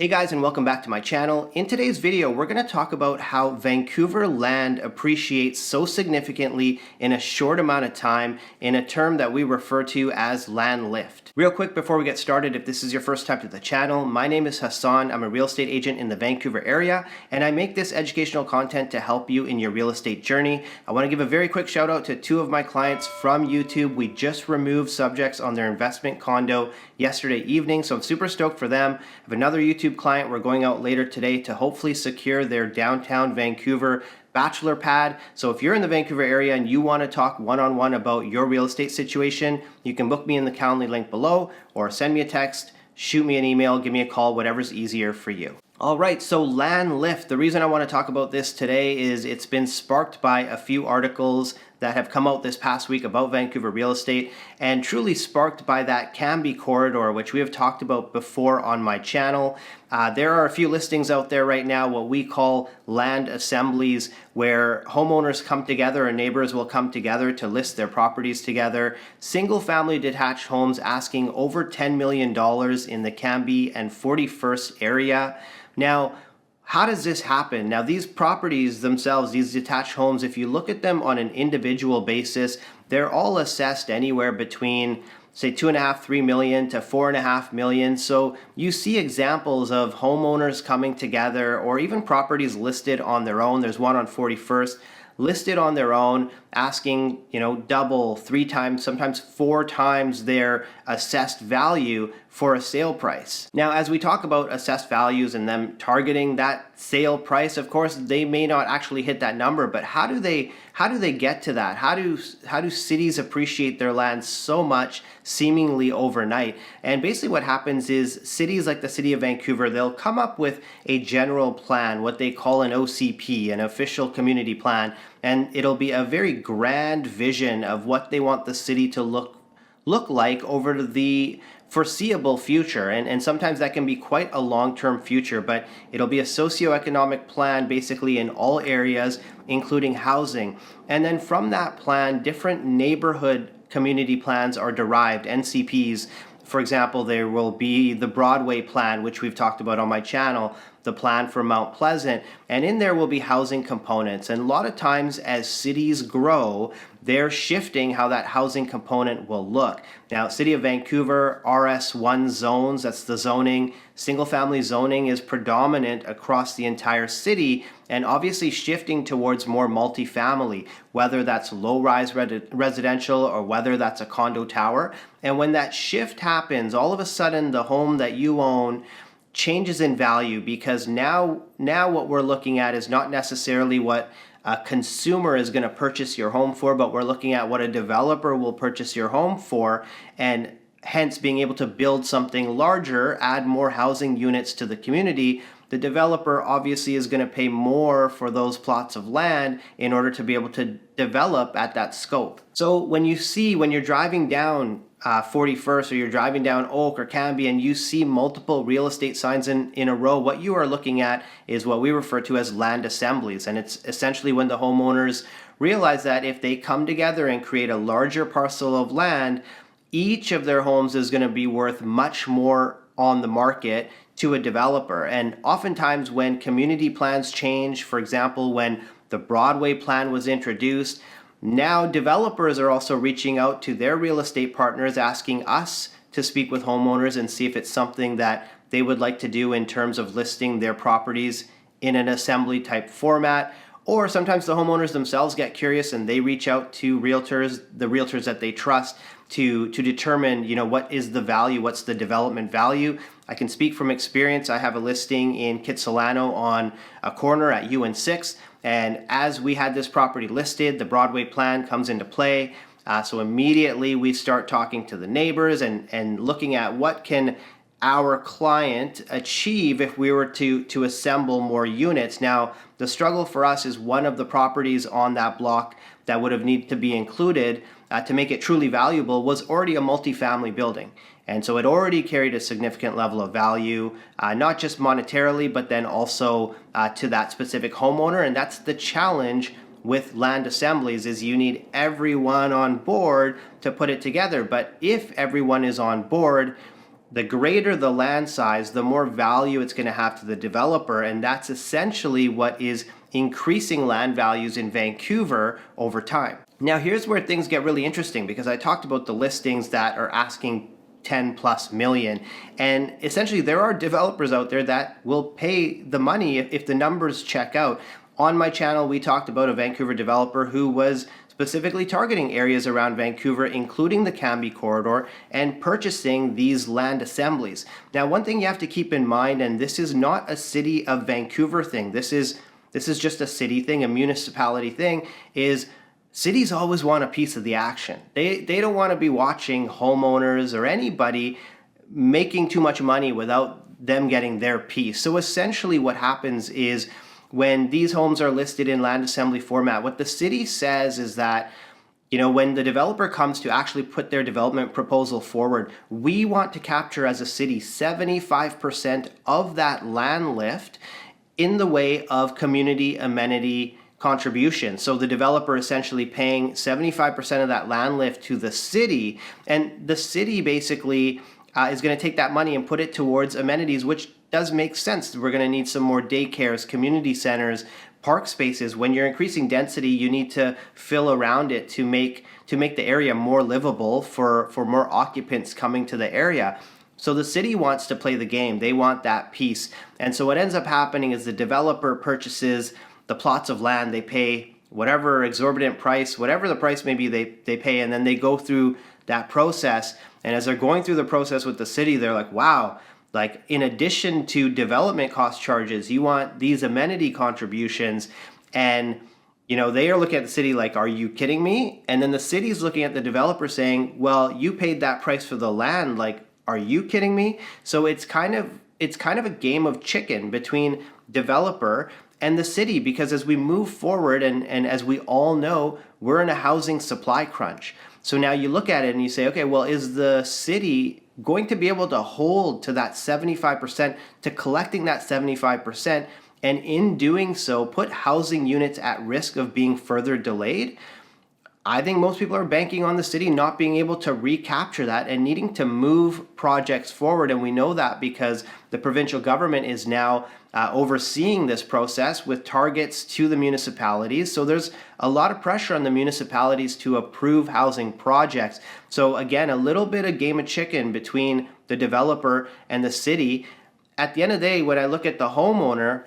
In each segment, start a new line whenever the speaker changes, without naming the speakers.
Hey guys, and welcome back to my channel. In today's video, we're going to talk about how Vancouver land appreciates so significantly in a short amount of time in a term that we refer to as land lift. Real quick before we get started, if this is your first time to the channel, my name is Hassan. I'm a real estate agent in the Vancouver area, and I make this educational content to help you in your real estate journey. I want to give a very quick shout out to two of my clients from YouTube. We just removed subjects on their investment condo yesterday evening, so I'm super stoked for them. I have another YouTube client we're going out later today to hopefully secure their downtown Vancouver bachelor pad. So if you're in the Vancouver area and you want to talk one-on-one about your real estate situation, you can book me in the Calendly link below or send me a text, shoot me an email, give me a call, whatever's easier for you. All right, so land lift. The reason I want to talk about this today is it's been sparked by a few articles that have come out this past week about Vancouver real estate, and truly sparked by that Canby corridor, which we have talked about before on my channel. There are a few listings out there right now, what we call land assemblies, where homeowners come together and neighbors will come together to list their properties together. Single family detached homes asking over $10 million in the Canby and 41st area. Now, how does this happen? Now, these properties themselves, these detached homes, if you look at them on an individual basis, they're all assessed anywhere between, say, 2.5, 3 million to 4.5 million. So you see examples of homeowners coming together, or even properties listed on their own. There's one on 41st listed on their own, asking, double, 3 times, sometimes 4 times their assessed value for a sale price. Now, as we talk about assessed values and them targeting that sale price, of course, they may not actually hit that number, but how do they get to that? How do cities appreciate their land so much seemingly overnight? And basically what happens is cities like the city of Vancouver, they'll come up with a general plan, what they call an OCP, an official community plan, and it'll be a very grand vision of what they want the city to look like over the foreseeable future. And sometimes that can be quite a long-term future, but it'll be a socio-economic plan basically in all areas, including housing. And then from that plan, different neighborhood community plans are derived, NCPs. For example, there will be the Broadway plan, which we've talked about on my channel, the plan for Mount Pleasant, and in there will be housing components. And a lot of times as cities grow, they're shifting how that housing component will look. Now, City of Vancouver, RS1 zones, that's the zoning. Single family zoning is predominant across the entire city, and obviously shifting towards more multifamily, whether that's low-rise residential or whether that's a condo tower. And when that shift happens, all of a sudden the home that you own changes in value, because now what we're looking at is not necessarily what a consumer is going to purchase your home for, but we're looking at what a developer will purchase your home for, and hence being able to build something larger, add more housing units to the community. The developer obviously is going to pay more for those plots of land in order to be able to develop at that scope. So when you're driving down 41st, or you're driving down Oak or Canby and you see multiple real estate signs in a row, what you are looking at is what we refer to as land assemblies. And it's essentially when the homeowners realize that if they come together and create a larger parcel of land, each of their homes is going to be worth much more on the market to a developer. And oftentimes when community plans change, for example, when the Broadway plan was introduced, now developers are also reaching out to their real estate partners, asking us to speak with homeowners and see if it's something that they would like to do in terms of listing their properties in an assembly type format. Or sometimes the homeowners themselves get curious and they reach out to realtors, the realtors that they trust, to determine, what is the value, what's the development value. I can speak from experience. I have a listing in Kitsilano on a corner at U and 6th. And as we had this property listed, the Broadway plan comes into play. So immediately we start talking to the neighbors and looking at what can our client achieve if we were to assemble more units. Now, the struggle for us is one of the properties on that block that would have needed to be included to make it truly valuable was already a multifamily building. And so it already carried a significant level of value, not just monetarily, but then also to that specific homeowner. And that's the challenge with land assemblies, is you need everyone on board to put it together. But if everyone is on board, the greater the land size, the more value it's going to have to the developer. And that's essentially what is increasing land values in Vancouver over time. Now, here's where things get really interesting, because I talked about the listings that are asking 10 plus million. And essentially, there are developers out there that will pay the money if the numbers check out. On my channel, we talked about a Vancouver developer who was specifically targeting areas around Vancouver, including the Cambie corridor, and purchasing these land assemblies. Now, one thing you have to keep in mind, and this is not a city of Vancouver thing, this is just a city thing, a municipality thing, is cities always want a piece of the action. They don't want to be watching homeowners or anybody making too much money without them getting their piece. So essentially what happens is, when these homes are listed in land assembly format, what the city says is that, when the developer comes to actually put their development proposal forward, we want to capture as a city 75% of that land lift in the way of community amenity contribution. So the developer essentially paying 75% of that land lift to the city, and the city basically is going to take that money and put it towards amenities, which does make sense. We're going to need some more daycares, community centers, park spaces. When you're increasing density, you need to fill around it to make the area more livable for more occupants coming to the area. So the city wants to play the game. They want that piece. And so what ends up happening is the developer purchases the plots of land. They pay whatever exorbitant price, whatever the price may be, they pay, and then they go through that process. And as they're going through the process with the city, they're like, wow, like in addition to development cost charges, you want these amenity contributions. And, they are looking at the city like, are you kidding me? And then the city's looking at the developer saying, well, you paid that price for the land. Like, are you kidding me? So it's kind of a game of chicken between developer and the city, because as we move forward, and as we all know, we're in a housing supply crunch. So now you look at it and you say, okay, well, is the city going to be able to hold to that 75%, to collecting that 75%, and in doing so, put housing units at risk of being further delayed? I think most people are banking on the city not being able to recapture that and needing to move projects forward. And we know that because the provincial government is now overseeing this process with targets to the municipalities. So there's a lot of pressure on the municipalities to approve housing projects. So again, a little bit of game of chicken between the developer and the city. At the end of the day, when I look at the homeowner,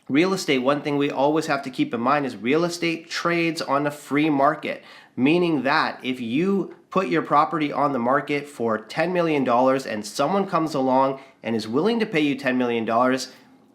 real estate, one thing we always have to keep in mind is real estate trades on a free market, meaning that if you put your property on the market for $10 million and someone comes along and is willing to pay you $10 million,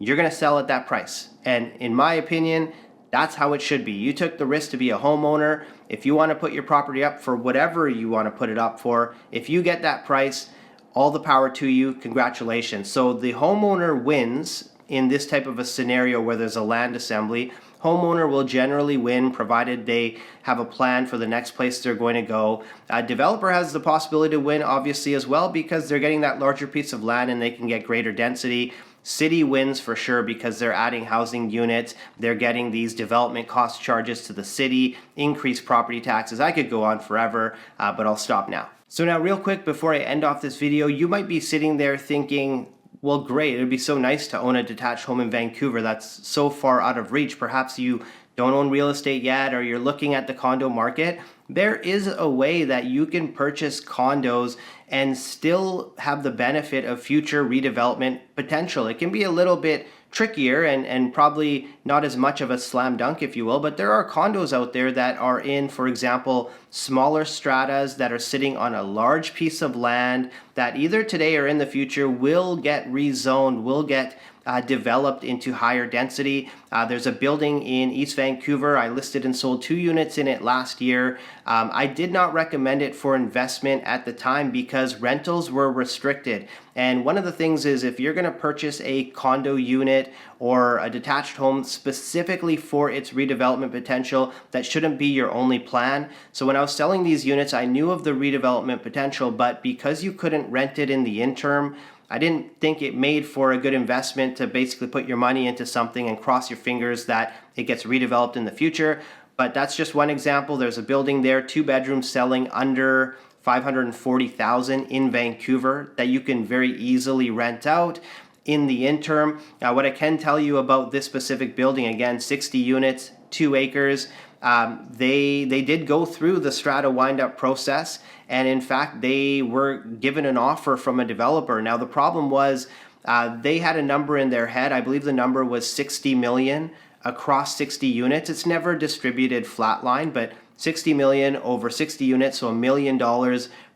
you're going to sell at that price. And in my opinion, that's how it should be. You took the risk to be a homeowner. If you want to put your property up for whatever you want to put it up for, if you get that price, all the power to you. Congratulations. So the homeowner wins in this type of a scenario where there's a land assembly. Homeowner will generally win provided they have a plan for the next place they're going to go. Developer has the possibility to win obviously as well, because they're getting that larger piece of land and they can get greater density. City wins for sure because they're adding housing units. They're getting these development cost charges to the city, increased property taxes. I could go on forever, but I'll stop now. So now real quick before I end off this video, you might be sitting there thinking, well, great, it would be so nice to own a detached home in Vancouver. That's so far out of reach. Perhaps you don't own real estate yet, or you're looking at the condo market. There is a way that you can purchase condos and still have the benefit of future redevelopment potential. It can be a little bit trickier and probably not as much of a slam dunk, if you will, but there are condos out there that are in, for example, smaller stratas that are sitting on a large piece of land that either today or in the future will get rezoned, will get developed into higher density. There's a building in East Vancouver. I listed and sold 2 units in it last year. I did not recommend it for investment at the time because rentals were restricted. And one of the things is, if you're going to purchase a condo unit or a detached home specifically for its redevelopment potential, that shouldn't be your only plan. So when I was selling these units, I knew of the redevelopment potential, but because you couldn't rent it in the interim, I didn't think it made for a good investment to basically put your money into something and cross your fingers that it gets redeveloped in the future. But that's just one example. There's a building there, 2 bedrooms selling under $540,000 in Vancouver that you can very easily rent out in the interim. What I can tell you about this specific building, again, 60 units, 2 acres. They did go through the strata wind-up process, and in fact, they were given an offer from a developer. Now, the problem was they had a number in their head. I believe the number was $60 million across 60 units. It's never distributed flatline, but 60 million over 60 units, so $1 million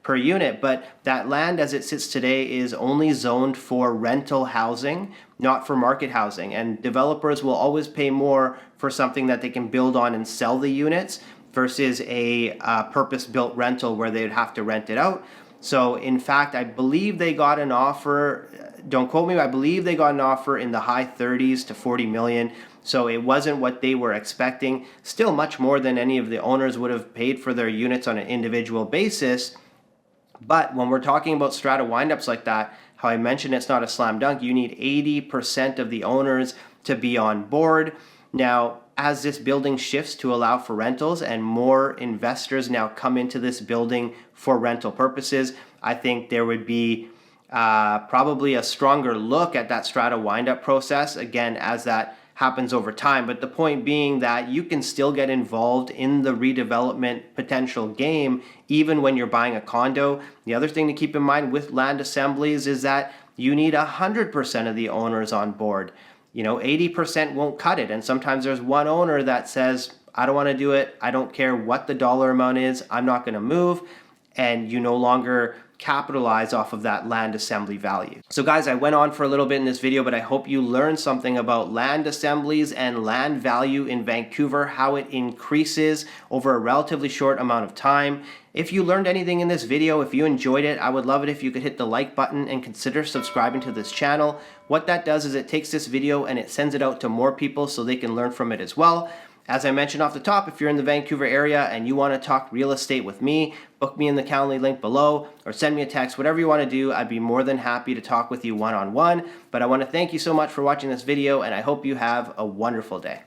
per unit. But that land as it sits today is only zoned for rental housing, not for market housing. And developers will always pay more for something that they can build on and sell the units versus a purpose-built rental where they'd have to rent it out. So in fact, I believe they got an offer, don't quote me, I believe they got an offer in the high 30s to 40 million. So it wasn't what they were expecting. Still much more than any of the owners would have paid for their units on an individual basis. But when we're talking about strata windups like that, how I mentioned it's not a slam dunk, you need 80% of the owners to be on board. Now, as this building shifts to allow for rentals and more investors now come into this building for rental purposes, I think there would be probably a stronger look at that strata windup process, again, as that happens over time. But the point being that you can still get involved in the redevelopment potential game even when you're buying a condo. The other thing to keep in mind with land assemblies is that you need 100% of the owners on board. 80% won't cut it, and sometimes there's one owner that says, I don't want to do it, I don't care what the dollar amount is, I'm not going to move, and you no longer capitalize off of that land assembly value. So guys, I went on for a little bit in this video, but I hope you learned something about land assemblies and land value in Vancouver, how it increases over a relatively short amount of time. If you learned anything in this video, if you enjoyed it, I would love it if you could hit the like button and consider subscribing to this channel. What that does is it takes this video and it sends it out to more people so they can learn from it as well. As I mentioned off the top, if you're in the Vancouver area and you want to talk real estate with me, book me in the Calendly link below or send me a text, whatever you want to do. I'd be more than happy to talk with you one-on-one. But I want to thank you so much for watching this video, and I hope you have a wonderful day.